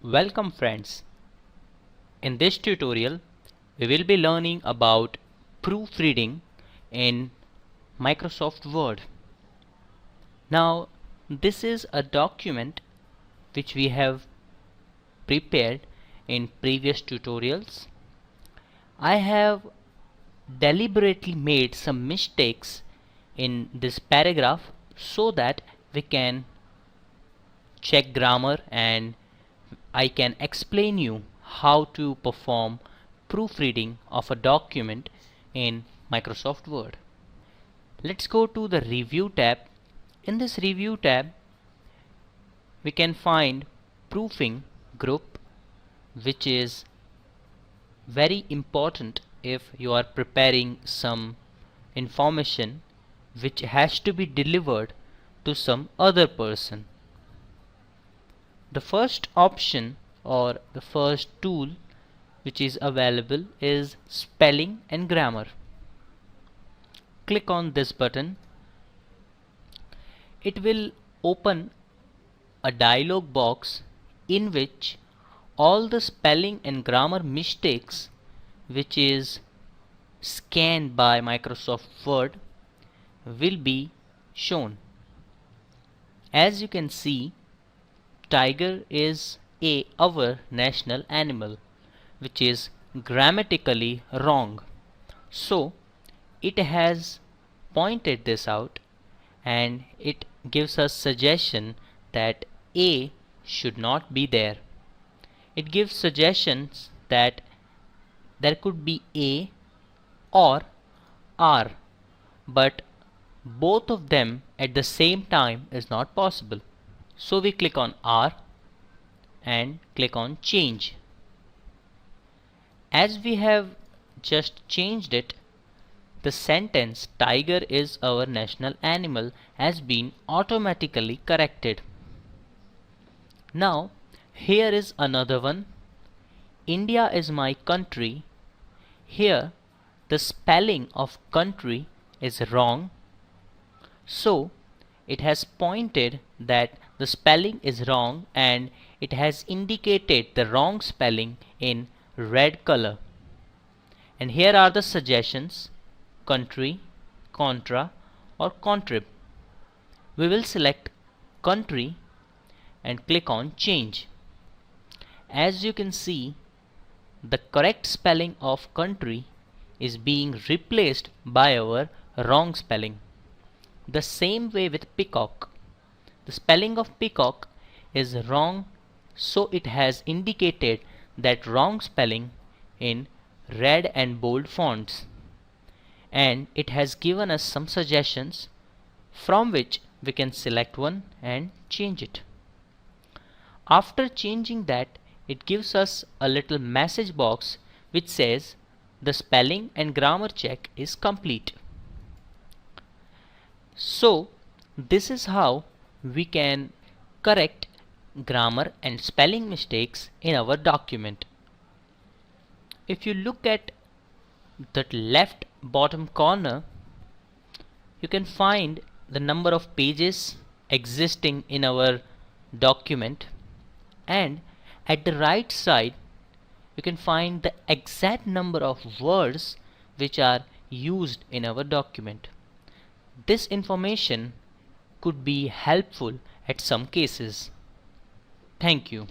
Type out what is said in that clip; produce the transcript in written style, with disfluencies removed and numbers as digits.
Welcome friends. In this tutorial, we will be learning about proofreading in Microsoft Word. Now, this is a document which we have prepared in previous tutorials. I have deliberately made some mistakes in this paragraph so that we can check grammar and I can explain you how to perform proofreading of a document in Microsoft Word. Let's go to the Review tab. In this Review tab, we can find Proofing group, which is very important if you are preparing some information which has to be delivered to some other person. The first option or the first tool which is available is spelling and grammar. Click on this button. It will open a dialog box in which all the spelling and grammar mistakes which is scanned by Microsoft Word will be shown. As you can see, tiger is our national animal, which is grammatically wrong. So it has pointed this out and it gives us suggestion that A should not be there. It gives suggestions that there could be A or R, but both of them at the same time is not possible. So we click on R and click on change. As we have just changed it, the sentence tiger is our national animal has been automatically corrected. Now here is another one. India is my country. Here the spelling of country is wrong. So it has pointed that the spelling is wrong and it has indicated the wrong spelling in red color. And here are the suggestions: country, contra or contrib. We will select country and click on change. As you can see, the correct spelling of country is being replaced by our wrong spelling. The same way with peacock. The spelling of peacock is wrong, so it has indicated that wrong spelling in red and bold fonts. And it has given us some suggestions from which we can select one and change it. After changing that, it gives us a little message box which says the spelling and grammar check is complete. So this is how we can correct grammar and spelling mistakes in our document. If you look at the left bottom corner, you can find the number of pages existing in our document, and at the right side you can find the exact number of words which are used in our document. This information could be helpful at some cases. Thank you.